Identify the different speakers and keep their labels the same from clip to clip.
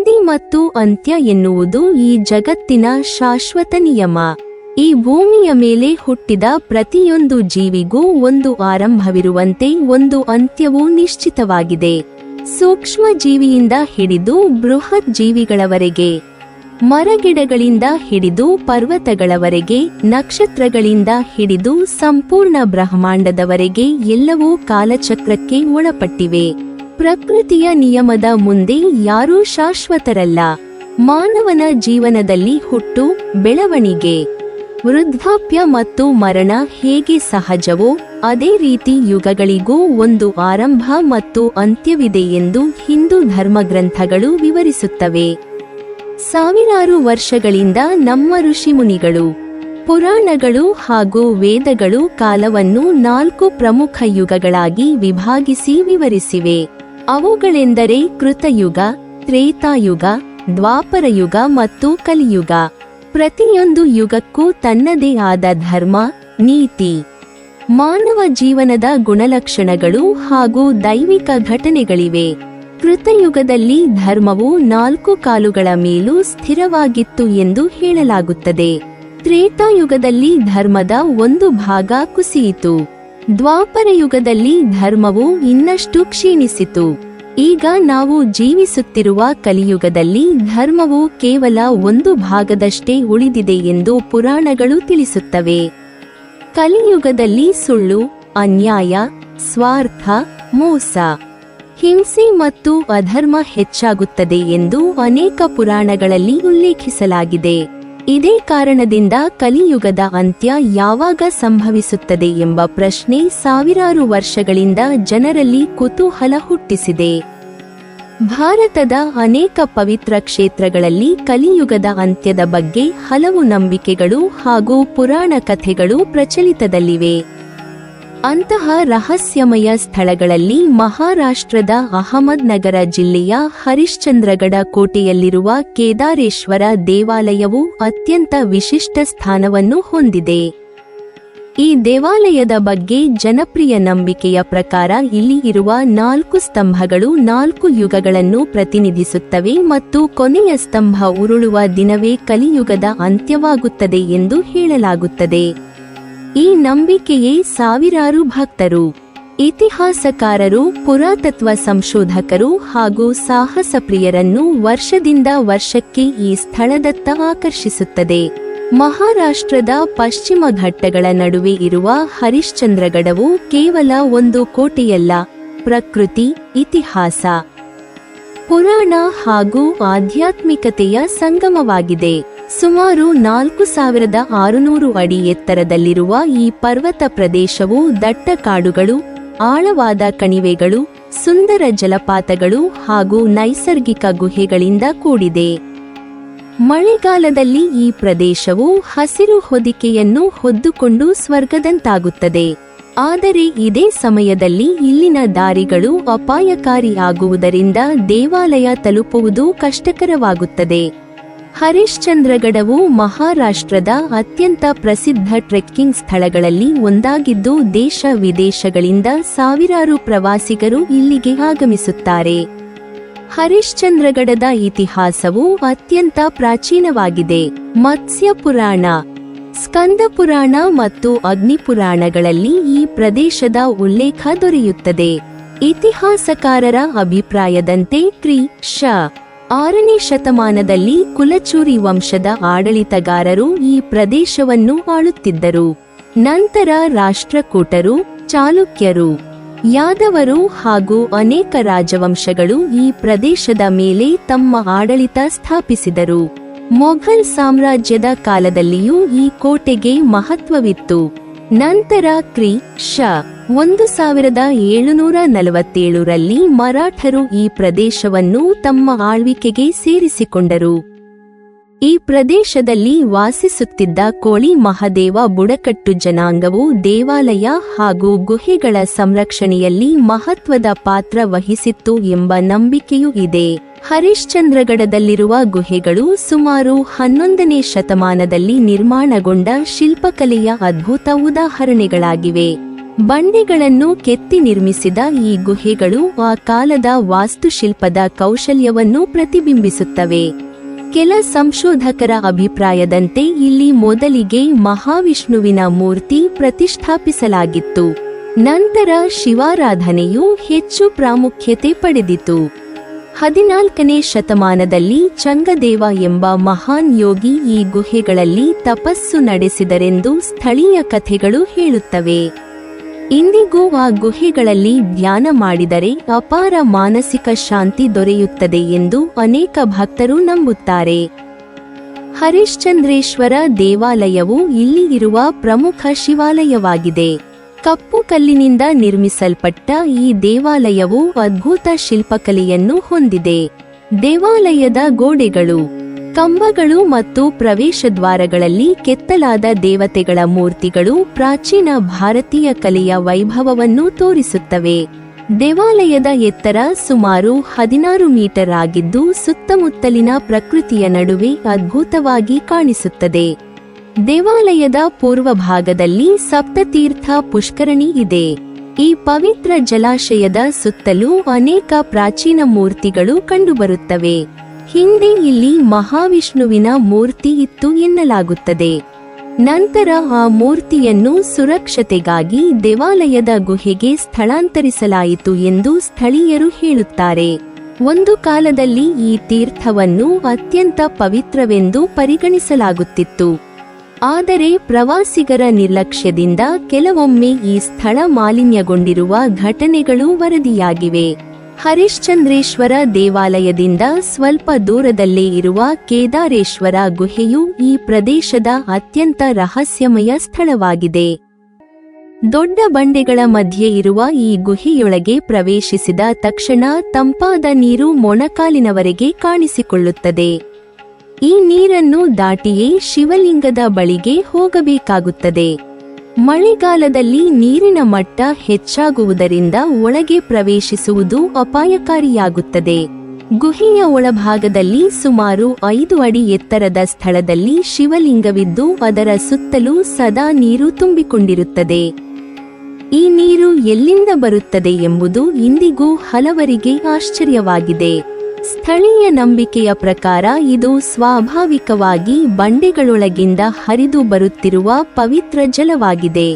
Speaker 1: ಆದಿ ಮತ್ತು ಅಂತ್ಯ ಎನ್ನುವುದು ಈ ಜಗತ್ತಿನ ಶಾಶ್ವತ ನಿಯಮ. ಈ ಭೂಮಿಯ ಮೇಲೆ ಹುಟ್ಟಿದ ಪ್ರತಿಯೊಂದು ಜೀವಿಗೂ ಒಂದು ಆರಂಭವಿರುವಂತೆ ಒಂದು ಅಂತ್ಯವೂ ನಿಶ್ಚಿತವಾಗಿದೆ. ಸೂಕ್ಷ್ಮ ಜೀವಿಯಿಂದ ಹಿಡಿದು ಬೃಹತ್ ಜೀವಿಗಳವರೆಗೆ, ಮರಗಿಡಗಳಿಂದ ಹಿಡಿದು ಪರ್ವತಗಳವರೆಗೆ, ನಕ್ಷತ್ರಗಳಿಂದ ಹಿಡಿದು ಸಂಪೂರ್ಣ ಬ್ರಹ್ಮಾಂಡದವರೆಗೆ ಎಲ್ಲವೂ ಕಾಲಚಕ್ರಕ್ಕೆ ಒಳಪಟ್ಟಿವೆ. ಪ್ರಕೃತಿಯ ನಿಯಮದ ಮುಂದೆ ಯಾರೂ ಶಾಶ್ವತರಲ್ಲ. ಮಾನವನ ಜೀವನದಲ್ಲಿ ಹುಟ್ಟು, ಬೆಳವಣಿಗೆ, ವೃದ್ಧಾಪ್ಯ ಮತ್ತು ಮರಣ ಹೇಗೆ ಸಹಜವೋ ಅದೇ ರೀತಿ ಯುಗಗಳಿಗೂ ಒಂದು ಆರಂಭ ಮತ್ತು ಅಂತ್ಯವಿದೆ ಎಂದು ಹಿಂದೂ ಧರ್ಮಗ್ರಂಥಗಳು ವಿವರಿಸುತ್ತವೆ. ಸಾವಿರಾರು ವರ್ಷಗಳಿಂದ ನಮ್ಮ ಋಷಿಮುನಿಗಳು, ಪುರಾಣಗಳು ಹಾಗೂ ವೇದಗಳು ಕಾಲವನ್ನು 4 ಪ್ರಮುಖ ಯುಗಗಳಾಗಿ ವಿಭಾಗಿಸಿ ವಿವರಿಸಿವೆ. ಅವುಗಳೆಂದರೆ ಕೃತಯುಗ, ತ್ರೇತಾಯುಗ, ದ್ವಾಪರಯುಗ ಮತ್ತು ಕಲಿಯುಗ. ಪ್ರತಿಯೊಂದು ಯುಗಕ್ಕೂ ತನ್ನದೇ ಆದ ಧರ್ಮ, ನೀತಿ, ಮಾನವ ಜೀವನದ ಗುಣಲಕ್ಷಣಗಳು ಹಾಗೂ ದೈವಿಕ ಘಟನೆಗಳಿವೆ. ಕೃತಯುಗದಲ್ಲಿ ಧರ್ಮವು 4 ಕಾಲುಗಳ ಮೇಲೂ ಸ್ಥಿರವಾಗಿತ್ತು ಎಂದು ಹೇಳಲಾಗುತ್ತದೆ. ತ್ರೇತಾಯುಗದಲ್ಲಿ ಧರ್ಮದ ಒಂದು ಭಾಗ ಕುಸಿಯಿತು. ದ್ವಾಪರಯುಗದಲ್ಲಿ ಧರ್ಮವು ಇನ್ನಷ್ಟು ಕ್ಷೀಣಿಸಿತು. ಈಗ ನಾವು ಜೀವಿಸುತ್ತಿರುವ ಕಲಿಯುಗದಲ್ಲಿ ಧರ್ಮವು ಕೇವಲ ಒಂದು ಭಾಗದಷ್ಟೇ ಉಳಿದಿದೆ ಎಂದು ಪುರಾಣಗಳು ತಿಳಿಸುತ್ತವೆ. ಕಲಿಯುಗದಲ್ಲಿ ಸುಳ್ಳು, ಅನ್ಯಾಯ, ಸ್ವಾರ್ಥ, ಮೋಸ, ಹಿಂಸೆ ಮತ್ತು ಅಧರ್ಮ ಹೆಚ್ಚಾಗುತ್ತದೆ ಎಂದು ಅನೇಕ ಪುರಾಣಗಳಲ್ಲಿ ಉಲ್ಲೇಖಿಸಲಾಗಿದೆ. ಇದೇ ಕಾರಣದಿಂದ ಕಲಿಯುಗದ ಅಂತ್ಯ ಯಾವಾಗ ಸಂಭವಿಸುತ್ತದೆ ಎಂಬ ಪ್ರಶ್ನೆ ಸಾವಿರಾರು ವರ್ಷಗಳಿಂದ ಜನರಲ್ಲಿ ಕುತೂಹಲ ಹುಟ್ಟಿಸಿದೆ. ಭಾರತದ ಅನೇಕ ಪವಿತ್ರ ಕ್ಷೇತ್ರಗಳಲ್ಲಿ ಕಲಿಯುಗದ ಅಂತ್ಯದ ಬಗ್ಗೆ ಹಲವು ನಂಬಿಕೆಗಳು ಹಾಗೂ ಪುರಾಣ ಕಥೆಗಳು ಪ್ರಚಲಿತದಲ್ಲಿವೆ. ಅಂತಹ ರಹಸ್ಯಮಯ ಸ್ಥಳಗಳಲ್ಲಿ ಮಹಾರಾಷ್ಟ್ರದ ಅಹಮದ್ ನಗರ ಜಿಲ್ಲೆಯ ಹರಿಶ್ಚಂದ್ರಗಢ ಕೋಟೆಯಲ್ಲಿರುವ ಕೇದಾರೇಶ್ವರ ದೇವಾಲಯವು ಅತ್ಯಂತ ವಿಶಿಷ್ಟ ಸ್ಥಾನವನ್ನು ಹೊಂದಿದೆ. ಈ ದೇವಾಲಯದ ಬಗ್ಗೆ ಜನಪ್ರಿಯ ನಂಬಿಕೆಯ ಪ್ರಕಾರ ಇಲ್ಲಿ ಇರುವ 4 ಸ್ತಂಭಗಳು 4 ಯುಗಗಳನ್ನು ಪ್ರತಿನಿಧಿಸುತ್ತವೆ ಮತ್ತು ಕೊನೆಯ ಸ್ತಂಭ ಉರುಳುವ ದಿನವೇ ಕಲಿಯುಗದ ಅಂತ್ಯವಾಗುತ್ತದೆ ಎಂದು ಹೇಳಲಾಗುತ್ತದೆ. ಈ ನಂಬಿಕೆಯೇ ಸಾವಿರಾರು ಭಕ್ತರು, ಇತಿಹಾಸಕಾರರು, ಪುರಾತತ್ವ ಸಂಶೋಧಕರು ಹಾಗೂ ಸಾಹಸ ಪ್ರಿಯರನ್ನು ವರ್ಷದಿಂದ ವರ್ಷಕ್ಕೆ ಈ ಸ್ಥಳದತ್ತ ಆಕರ್ಷಿಸುತ್ತದೆ. ಮಹಾರಾಷ್ಟ್ರದ ಪಶ್ಚಿಮ ಘಟ್ಟಗಳ ನಡುವೆ ಇರುವ ಹರಿಶ್ಚಂದ್ರಗಢವು ಕೇವಲ ಒಂದು ಕೋಟೆಯಲ್ಲ, ಪ್ರಕೃತಿ, ಇತಿಹಾಸ, ಪುರಾಣ ಹಾಗೂ ಆಧ್ಯಾತ್ಮಿಕತೆಯ ಸಂಗಮವಾಗಿದೆ. ಸುಮಾರು 4600 ಅಡಿ ಎತ್ತರದಲ್ಲಿರುವ ಈ ಪರ್ವತ ಪ್ರದೇಶವು ದಟ್ಟ ಕಾಡುಗಳು, ಆಳವಾದ ಕಣಿವೆಗಳು, ಸುಂದರ ಜಲಪಾತಗಳು ಹಾಗೂ ನೈಸರ್ಗಿಕ ಗುಹೆಗಳಿಂದ ಕೂಡಿದೆ. ಮಳೆಗಾಲದಲ್ಲಿ ಈ ಪ್ರದೇಶವು ಹಸಿರು ಹೊದಿಕೆಯನ್ನು ಹೊದ್ದುಕೊಂಡು ಸ್ವರ್ಗದಂತಾಗುತ್ತದೆ. ಆದರೆ ಇದೇ ಸಮಯದಲ್ಲಿ ಇಲ್ಲಿನ ದಾರಿಗಳು ಅಪಾಯಕಾರಿಯಾಗುವುದರಿಂದ ದೇವಾಲಯ ತಲುಪುವುದು ಕಷ್ಟಕರವಾಗುತ್ತದೆ. ಹರಿಶ್ಚಂದ್ರಗಢವು ಮಹಾರಾಷ್ಟ್ರದ ಅತ್ಯಂತ ಪ್ರಸಿದ್ಧ ಟ್ರೆಕ್ಕಿಂಗ್ ಸ್ಥಳಗಳಲ್ಲಿ ಒಂದಾಗಿದ್ದು ದೇಶ ವಿದೇಶಗಳಿಂದ ಸಾವಿರಾರು ಪ್ರವಾಸಿಗರು ಇಲ್ಲಿಗೆ ಆಗಮಿಸುತ್ತಾರೆ. ಹರಿಶ್ಚಂದ್ರಗಢದ ಇತಿಹಾಸವು ಅತ್ಯಂತ ಪ್ರಾಚೀನವಾಗಿದೆ. ಮತ್ಸ್ಯ ಪುರಾಣ, ಸ್ಕಂದ ಪುರಾಣ ಮತ್ತು ಅಗ್ನಿ ಪುರಾಣಗಳಲ್ಲಿ ಈ ಪ್ರದೇಶದ ಉಲ್ಲೇಖ ದೊರೆಯುತ್ತದೆ. ಇತಿಹಾಸಕಾರರ ಅಭಿಪ್ರಾಯದಂತೆ ಕ್ರಿ.ಶ. 6ನೇ ಶತಮಾನದಲ್ಲಿ ಕುಲಚೂರಿ ವಂಶದ ಆಡಳಿತಗಾರರು ಈ ಪ್ರದೇಶವನ್ನು ಆಳುತ್ತಿದ್ದರು. ನಂತರ ರಾಷ್ಟ್ರಕೂಟರು, ಚಾಲುಕ್ಯರು, ಯಾದವರು ಹಾಗೂ ಅನೇಕ ರಾಜವಂಶಗಳು ಈ ಪ್ರದೇಶದ ಮೇಲೆ ತಮ್ಮ ಆಡಳಿತ ಸ್ಥಾಪಿಸಿದರು. ಮೊಘಲ್ ಸಾಮ್ರಾಜ್ಯದ ಕಾಲದಲ್ಲಿಯೂ ಈ ಕೋಟೆಗೆ ಮಹತ್ವವಿತ್ತು. ನಂತರ ಕ್ರಿ.ಶ. 1747ರಲ್ಲಿ ಮರಾಠರು ಈ ಪ್ರದೇಶವನ್ನು ತಮ್ಮ ಆಳ್ವಿಕೆಗೆ ಸೇರಿಸಿಕೊಂಡರು. ಈ ಪ್ರದೇಶದಲ್ಲಿ ವಾಸಿಸುತ್ತಿದ್ದ ಕೋಳಿ ಮಹದೇವ ಬುಡಕಟ್ಟು ಜನಾಂಗವು ದೇವಾಲಯ ಹಾಗೂ ಗುಹೆಗಳ ಸಂರಕ್ಷಣೆಯಲ್ಲಿ ಮಹತ್ವದ ಪಾತ್ರ ವಹಿಸಿತ್ತು ಎಂಬ ನಂಬಿಕೆಯೂ ಇದೆ. ಹರಿಶ್ಚಂದ್ರಗಢದಲ್ಲಿರುವ ಗುಹೆಗಳು ಸುಮಾರು 11ನೇ ಶತಮಾನದಲ್ಲಿ ನಿರ್ಮಾಣಗೊಂಡ ಶಿಲ್ಪಕಲೆಯ ಅದ್ಭುತ ಉದಾಹರಣೆಗಳಾಗಿವೆ. ಬಂಡೆಗಳನ್ನು ಕೆತ್ತಿ ನಿರ್ಮಿಸಿದ ಈ ಗುಹೆಗಳು ಆ ಕಾಲದ ವಾಸ್ತುಶಿಲ್ಪದ ಕೌಶಲ್ಯವನ್ನು ಪ್ರತಿಬಿಂಬಿಸುತ್ತವೆ. ಕೆಲ ಸಂಶೋಧಕರ ಅಭಿಪ್ರಾಯದಂತೆ ಇಲ್ಲಿ ಮೊದಲಿಗೆ ಮಹಾವಿಷ್ಣುವಿನ ಮೂರ್ತಿ ಪ್ರತಿಷ್ಠಾಪಿಸಲಾಗಿತ್ತು. ನಂತರ ಶಿವಾರಾಧನೆಯು ಹೆಚ್ಚು ಪ್ರಾಮುಖ್ಯತೆ ಪಡೆದಿತು. 14ನೇ ಶತಮಾನದಲ್ಲಿ ಚಂಗದೇವ ಎಂಬ ಮಹಾನ್ ಯೋಗಿ ಈ ಗುಹೆಗಳಲ್ಲಿ ತಪಸ್ಸು ನಡೆಸಿದರೆಂದು ಸ್ಥಳೀಯ ಕಥೆಗಳು ಹೇಳುತ್ತವೆ. ಇಂದಿಗೂ ಆ ಗುಹೆಗಳಲ್ಲಿ ಧ್ಯಾನ ಮಾಡಿದರೆ ಅಪಾರ ಮಾನಸಿಕ ಶಾಂತಿ ದೊರೆಯುತ್ತದೆ ಎಂದು ಅನೇಕ ಭಕ್ತರು ನಂಬುತ್ತಾರೆ. ಹರಿಶ್ಚಂದ್ರೇಶ್ವರ ದೇವಾಲಯವು ಇಲ್ಲಿ ಇರುವ ಪ್ರಮುಖ ಶಿವಾಲಯವಾಗಿದೆ. ಕಪ್ಪು ಕಲ್ಲಿನಿಂದ ನಿರ್ಮಿಸಲ್ಪಟ್ಟ ಈ ದೇವಾಲಯವು ಅದ್ಭುತ ಶಿಲ್ಪಕಲೆಯನ್ನು ಹೊಂದಿದೆ. ದೇವಾಲಯದ ಗೋಡೆಗಳು, ಕಂಬಗಳು ಮತ್ತು ಪ್ರವೇಶದ್ವಾರಗಳಲ್ಲಿ ಕೆತ್ತಲಾದ ದೇವತೆಗಳ ಮೂರ್ತಿಗಳು ಪ್ರಾಚೀನ ಭಾರತೀಯ ಕಲೆಯ ವೈಭವವನ್ನು ತೋರಿಸುತ್ತವೆ. ದೇವಾಲಯದ ಎತ್ತರ ಸುಮಾರು 16 ಮೀಟರ್ ಆಗಿದ್ದು ಸುತ್ತಮುತ್ತಲಿನ ಪ್ರಕೃತಿಯ ನಡುವೆ ಅದ್ಭುತವಾಗಿ ಕಾಣಿಸುತ್ತದೆ. ದೇವಾಲಯದ ಪೂರ್ವ ಭಾಗದಲ್ಲಿ ಸಪ್ತತೀರ್ಥ ಪುಷ್ಕರಣಿ ಇದೆ. ಈ ಪವಿತ್ರ ಜಲಾಶಯದ ಸುತ್ತಲೂ ಅನೇಕ ಪ್ರಾಚೀನ ಮೂರ್ತಿಗಳು ಕಂಡುಬರುತ್ತವೆ. ಹಿಂದೆ ಇಲ್ಲಿ ಮಹಾವಿಷ್ಣುವಿನ ಮೂರ್ತಿ ಇತ್ತು ಎನ್ನಲಾಗುತ್ತದೆ. ನಂತರ ಆ ಮೂರ್ತಿಯನ್ನು ಸುರಕ್ಷತೆಗಾಗಿ ದೇವಾಲಯದ ಗುಹೆಗೆ ಸ್ಥಳಾಂತರಿಸಲಾಯಿತು ಎಂದು ಸ್ಥಳೀಯರು ಹೇಳುತ್ತಾರೆ. ಒಂದು ಕಾಲದಲ್ಲಿ ಈ ತೀರ್ಥವನ್ನು ಅತ್ಯಂತ ಪವಿತ್ರವೆಂದು ಪರಿಗಣಿಸಲಾಗುತ್ತಿತ್ತು. ಆದರೆ ಪ್ರವಾಸಿಗರ ನಿರ್ಲಕ್ಷ್ಯದಿಂದ ಕೆಲವೊಮ್ಮೆ ಈ ಸ್ಥಳ ಮಾಲಿನ್ಯಗೊಂಡಿರುವ ಘಟನೆಗಳು ವರದಿಯಾಗಿವೆ. ಹರಿಶ್ಚಂದ್ರೇಶ್ವರ ದೇವಾಲಯದಿಂದ ಸ್ವಲ್ಪ ದೂರದಲ್ಲೇ ಇರುವ ಕೇದಾರೇಶ್ವರ ಗುಹೆಯು ಈ ಪ್ರದೇಶದ ಅತ್ಯಂತ ರಹಸ್ಯಮಯ ಸ್ಥಳವಾಗಿದೆ. ದೊಡ್ಡ ಬಂಡೆಗಳ ಮಧ್ಯೆ ಇರುವ ಈ ಗುಹೆಯೊಳಗೆ ಪ್ರವೇಶಿಸಿದ ತಕ್ಷಣ ತಂಪಾದ ನೀರು ಮೊಣಕಾಲಿನವರೆಗೆ ಕಾಣಿಸಿಕೊಳ್ಳುತ್ತದೆ. ಈ ನೀರನ್ನು ದಾಟಿಯೇ ಶಿವಲಿಂಗದ ಬಳಿಗೆ ಹೋಗಬೇಕಾಗುತ್ತದೆ. ಮಳೆಗಾಲದಲ್ಲಿ ನೀರಿನ ಮಟ್ಟ ಹೆಚ್ಚಾಗುವುದರಿಂದ ಒಳಗೆ ಪ್ರವೇಶಿಸುವುದು ಅಪಾಯಕಾರಿಯಾಗುತ್ತದೆ. ಗುಹೆಯ ಒಳಭಾಗದಲ್ಲಿ ಸುಮಾರು 5 ಅಡಿ ಎತ್ತರದ ಸ್ಥಳದಲ್ಲಿ ಶಿವಲಿಂಗವಿದ್ದು ಅದರ ಸುತ್ತಲೂ ಸದಾ ನೀರು ತುಂಬಿಕೊಂಡಿರುತ್ತದೆ. ಈ ನೀರು ಎಲ್ಲಿಂದ ಬರುತ್ತದೆ ಎಂಬುದು ಇಂದಿಗೂ ಹಲವರಿಗೆ ಆಶ್ಚರ್ಯವಾಗಿದೆ. ಸ್ಥಳೀಯ ನಂಬಿಕೆಯ ಪ್ರಕಾರ ಇದು ಸ್ವಾಭಾವಿಕವಾಗಿ ಬಂಡೆಗಳೊಳಗಿಂದ ಹರಿದು ಬರುತ್ತಿರುವ ಪವಿತ್ರ ಜಲವಾಗಿದೆ.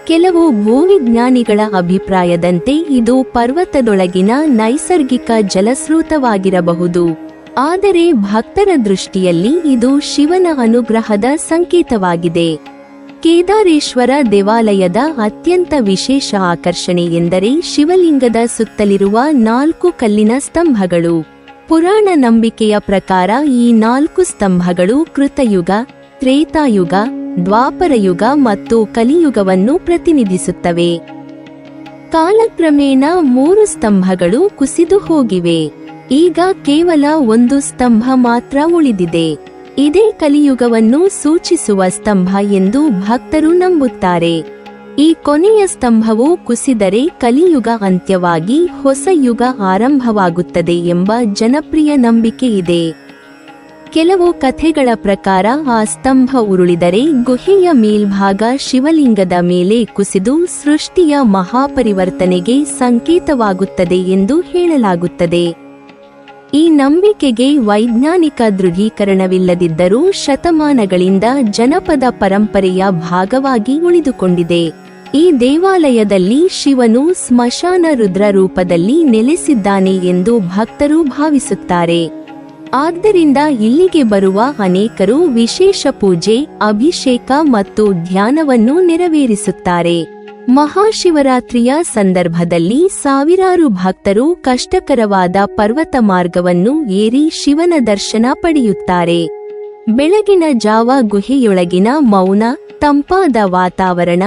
Speaker 1: ಕೆಲವು ಭೂವಿಜ್ಞಾನಿಗಳ ಅಭಿಪ್ರಾಯದಂತೆ ಇದು ಪರ್ವತದೊಳಗಿನ ನೈಸರ್ಗಿಕ ಜಲಸ್ರೋತವಾಗಿರಬಹುದು. ಆದರೆ ಭಕ್ತರ ದೃಷ್ಟಿಯಲ್ಲಿ ಇದು ಶಿವನ ಅನುಗ್ರಹದ ಸಂಕೇತವಾಗಿದೆ. ಕೇದಾರೇಶ್ವರ ದೇವಾಲಯದ ಅತ್ಯಂತ ವಿಶೇಷ ಆಕರ್ಷಣೆ ಎಂದರೆ ಶಿವಲಿಂಗದ ಸುತ್ತಲಿರುವ 4 ಕಲ್ಲಿನ ಸ್ತಂಭಗಳು. ಪುರಾಣ ನಂಬಿಕೆಯ ಪ್ರಕಾರ ಈ 4 ಸ್ತಂಭಗಳು ಕೃತಯುಗ, ತ್ರೇತಾಯುಗ, ದ್ವಾಪರಯುಗ ಮತ್ತು ಕಲಿಯುಗವನ್ನು ಪ್ರತಿನಿಧಿಸುತ್ತವೆ. ಕಾಲಕ್ರಮೇಣ 3 ಸ್ತಂಭಗಳು ಕುಸಿದು ಹೋಗಿವೆ. ಈಗ ಕೇವಲ 1 ಸ್ತಂಭ ಮಾತ್ರ ಉಳಿದಿದೆ. ಇದೇ ಕಲಿಯುಗವನ್ನು ಸೂಚಿಸುವ ಸ್ತಂಭ ಎಂದು ಭಕ್ತರು ನಂಬುತ್ತಾರೆ. ಈ ಕೊನೆಯ ಸ್ತಂಭವು ಕುಸಿದರೆ ಕಲಿಯುಗ ಅಂತ್ಯವಾಗಿ ಹೊಸ ಯುಗ ಆರಂಭವಾಗುತ್ತದೆ ಎಂಬ ಜನಪ್ರಿಯ ನಂಬಿಕೆ ಇದೆ. ಕೆಲವು ಕಥೆಗಳ ಪ್ರಕಾರ ಆ ಸ್ತಂಭ ಉರುಳಿದರೆ ಗುಹೆಯ ಮೇಲ್ಭಾಗ ಶಿವಲಿಂಗದ ಮೇಲೆ ಕುಸಿದು ಸೃಷ್ಟಿಯ ಮಹಾಪರಿವರ್ತನೆಗೆ ಸಂಕೇತವಾಗುತ್ತದೆ ಎಂದು ಹೇಳಲಾಗುತ್ತದೆ. ಈ ನಂಬಿಕೆಗೆ ವೈಜ್ಞಾನಿಕ ದೃಢೀಕರಣವಿಲ್ಲದಿದ್ದರೂ ಶತಮಾನಗಳಿಂದ ಜನಪದ ಪರಂಪರೆಯ ಭಾಗವಾಗಿ ಉಳಿದುಕೊಂಡಿದೆ. ಈ ದೇವಾಲಯದಲ್ಲಿ ಶಿವನು ಸ್ಮಶಾನ ರುದ್ರ ರೂಪದಲ್ಲಿ ನೆಲೆಸಿದ್ದಾನೆ ಎಂದು ಭಕ್ತರು ಭಾವಿಸುತ್ತಾರೆ. ಆದ್ದರಿಂದ ಇಲ್ಲಿಗೆ ಬರುವ ಅನೇಕರು ವಿಶೇಷ ಪೂಜೆ, ಅಭಿಷೇಕ ಮತ್ತು ಧ್ಯಾನವನ್ನು ನೆರವೇರಿಸುತ್ತಾರೆ. ಮಹಾಶಿವರಾತ್ರಿಯ ಸಂದರ್ಭದಲ್ಲಿ ಸಾವಿರಾರು ಭಕ್ತರು ಕಷ್ಟಕರವಾದ ಪರ್ವತ ಮಾರ್ಗವನ್ನು ಏರಿ ಶಿವನ ದರ್ಶನ ಪಡೆಯುತ್ತಾರೆ. ಬೆಳಗಿನ ಜಾವ ಗುಹೆಯೊಳಗಿನ ಮೌನ, ತಂಪಾದ ವಾತಾವರಣ,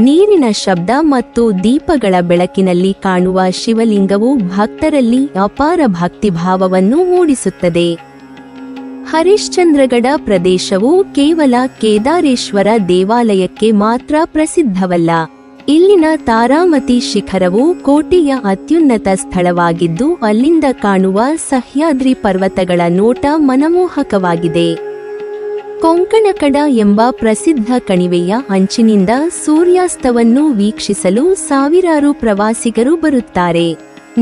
Speaker 1: ನೀರಿನ ಶಬ್ದ ಮತ್ತು ದೀಪಗಳ ಬೆಳಕಿನಲ್ಲಿ ಕಾಣುವ ಶಿವಲಿಂಗವು ಭಕ್ತರಲ್ಲಿ ಅಪಾರ ಭಕ್ತಿಭಾವವನ್ನು ಮೂಡಿಸುತ್ತದೆ. ಹರಿಶ್ಚಂದ್ರಗಡ ಪ್ರದೇಶವು ಕೇವಲ ಕೇದಾರೇಶ್ವರ ದೇವಾಲಯಕ್ಕೆ ಮಾತ್ರ ಪ್ರಸಿದ್ಧವಲ್ಲ. ಇಲ್ಲಿನ ತಾರಾಮತಿ ಶಿಖರವು ಕೋಟೆಯ ಅತ್ಯುನ್ನತ ಸ್ಥಳವಾಗಿದ್ದು ಅಲ್ಲಿಂದ ಕಾಣುವ ಸಹ್ಯಾದ್ರಿ ಪರ್ವತಗಳ ನೋಟ ಮನಮೋಹಕವಾಗಿದೆ. ಕೊಂಕಣಕಡ ಎಂಬ ಪ್ರಸಿದ್ಧ ಕಣಿವೆಯ ಅಂಚಿನಿಂದ ಸೂರ್ಯಾಸ್ತವನ್ನು ವೀಕ್ಷಿಸಲು ಸಾವಿರಾರು ಪ್ರವಾಸಿಗರು ಬರುತ್ತಾರೆ.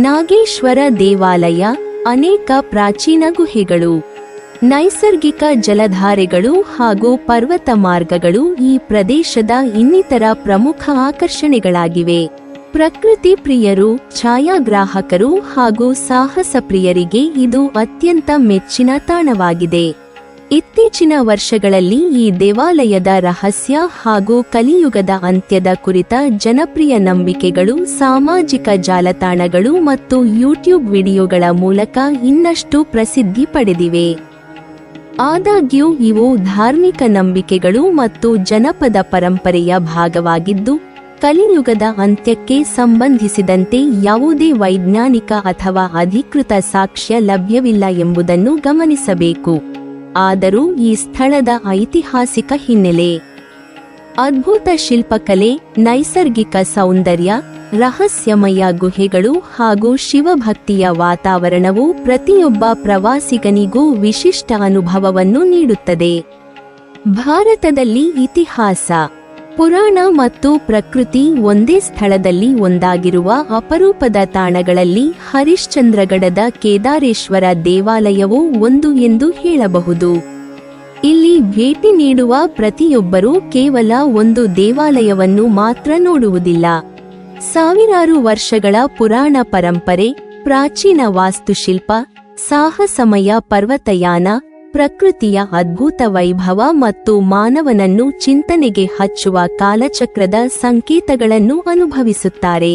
Speaker 1: ನಾಗೇಶ್ವರ ದೇವಾಲಯ, ಅನೇಕ ಪ್ರಾಚೀನ ಗುಹೆಗಳು, ನೈಸರ್ಗಿಕ ಜಲಧಾರೆಗಳು ಹಾಗೂ ಪರ್ವತ ಮಾರ್ಗಗಳು ಈ ಪ್ರದೇಶದ ಇನ್ನಿತರ ಪ್ರಮುಖ ಆಕರ್ಷಣೆಗಳಾಗಿವೆ. ಪ್ರಕೃತಿ ಪ್ರಿಯರು, ಛಾಯಾಗ್ರಾಹಕರು ಹಾಗೂ ಸಾಹಸ ಪ್ರಿಯರಿಗೆ ಇದು ಅತ್ಯಂತ ಮೆಚ್ಚಿನ ತಾಣವಾಗಿದೆ. ಇತ್ತೀಚಿನ ವರ್ಷಗಳಲ್ಲಿ ಈ ದೇವಾಲಯದ ರಹಸ್ಯ ಹಾಗೂ ಕಲಿಯುಗದ ಅಂತ್ಯದ ಕುರಿತ ಜನಪ್ರಿಯ ನಂಬಿಕೆಗಳು ಸಾಮಾಜಿಕ ಜಾಲತಾಣಗಳು ಮತ್ತು ಯೂಟ್ಯೂಬ್ ವಿಡಿಯೋಗಳ ಮೂಲಕ ಇನ್ನಷ್ಟು ಪ್ರಸಿದ್ಧಿ ಪಡೆದಿವೆ. ಆದಾಗ್ಯೂ ಇವು ಧಾರ್ಮಿಕ ನಂಬಿಕೆಗಳು ಮತ್ತು ಜನಪದ ಪರಂಪರೆಯ ಭಾಗವಾಗಿದ್ದು, ಕಲಿಯುಗದ ಅಂತ್ಯಕ್ಕೆ ಸಂಬಂಧಿಸಿದಂತೆ ಯಾವುದೇ ವೈಜ್ಞಾನಿಕ ಅಥವಾ ಅಧಿಕೃತ ಸಾಕ್ಷ್ಯ ಲಭ್ಯವಿಲ್ಲ ಎಂಬುದನ್ನು ಗಮನಿಸಬೇಕು. ಆದರೂ ಈ ಸ್ಥಳದ ಐತಿಹಾಸಿಕ ಹಿನ್ನೆಲೆ, ಅದ್ಭುತ ಶಿಲ್ಪಕಲೆ, ನೈಸರ್ಗಿಕ ಸೌಂದರ್ಯ, ರಹಸ್ಯಮಯ ಗುಹೆಗಳು ಹಾಗೂ ಶಿವಭಕ್ತಿಯ ವಾತಾವರಣವು ಪ್ರತಿಯೊಬ್ಬ ಪ್ರವಾಸಿಗನಿಗೂ ವಿಶಿಷ್ಟ ಅನುಭವವನ್ನು ನೀಡುತ್ತದೆ. ಭಾರತದಲ್ಲಿ ಇತಿಹಾಸ, ಪುರಾಣ ಮತ್ತು ಪ್ರಕೃತಿ ಒಂದೇ ಸ್ಥಳದಲ್ಲಿ ಒಂದಾಗಿರುವ ಅಪರೂಪದ ತಾಣಗಳಲ್ಲಿ ಹರಿಶ್ಚಂದ್ರಗಡದ ಕೇದಾರೇಶ್ವರ ದೇವಾಲಯವೂ ಒಂದು ಎಂದು ಹೇಳಬಹುದು. ಇಲ್ಲಿ ಭೇಟಿ ನೀಡುವ ಪ್ರತಿಯೊಬ್ಬರೂ ಕೇವಲ ಒಂದು ದೇವಾಲಯವನ್ನು ಮಾತ್ರ ನೋಡುವುದಿಲ್ಲ. ಸಾವಿರಾರು ವರ್ಷಗಳ ಪುರಾಣ ಪರಂಪರೆ, ಪ್ರಾಚೀನ ವಾಸ್ತುಶಿಲ್ಪ, ಸಾಹಸಮಯ ಪರ್ವತಯಾನ, ಪ್ರಕೃತಿಯ ಅದ್ಭುತ ವೈಭವ ಮತ್ತು ಮಾನವನನ್ನು ಚಿಂತನೆಗೆ ಹಚ್ಚುವ ಕಾಲಚಕ್ರದ ಸಂಕೇತಗಳನ್ನು ಅನುಭವಿಸುತ್ತಾರೆ.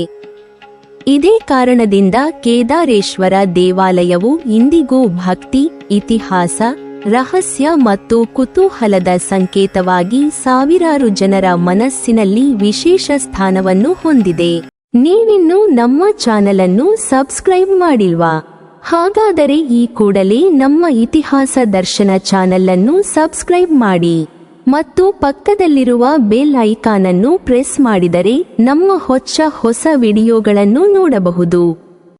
Speaker 1: ಇದೇ ಕಾರಣದಿಂದ ಕೇದಾರೇಶ್ವರ ದೇವಾಲಯವು ಇಂದಿಗೂ ಭಕ್ತಿ, ಇತಿಹಾಸ, ರಹಸ್ಯ ಮತ್ತು ಕುತೂಹಲದ ಸಂಕೇತವಾಗಿ ಸಾವಿರಾರು ಜನರ ಮನಸ್ಸಿನಲ್ಲಿ ವಿಶೇಷ ಸ್ಥಾನವನ್ನು ಹೊಂದಿದೆ. ನೀವಿನ್ನೂ ನಮ್ಮ ಚಾನೆಲ್ ಅನ್ನು ಸಬ್ಸ್ಕ್ರೈಬ್ ಮಾಡಿಲ್ವಾ? ಹಾಗಾದರೆ ಈ ಕೂಡಲೇ ನಮ್ಮ ಇತಿಹಾಸ ದರ್ಶನ ಚಾನೆಲ್ ಅನ್ನು ಸಬ್ಸ್ಕ್ರೈಬ್ ಮಾಡಿ ಮತ್ತು ಪಕ್ಕದಲ್ಲಿರುವ ಬೆಲ್ ಐಕಾನ್ ಅನ್ನು ಪ್ರೆಸ್ ಮಾಡಿದರೆ ನಮ್ಮ ಹೊಸ ವಿಡಿಯೋಗಳನ್ನು ನೋಡಬಹುದು.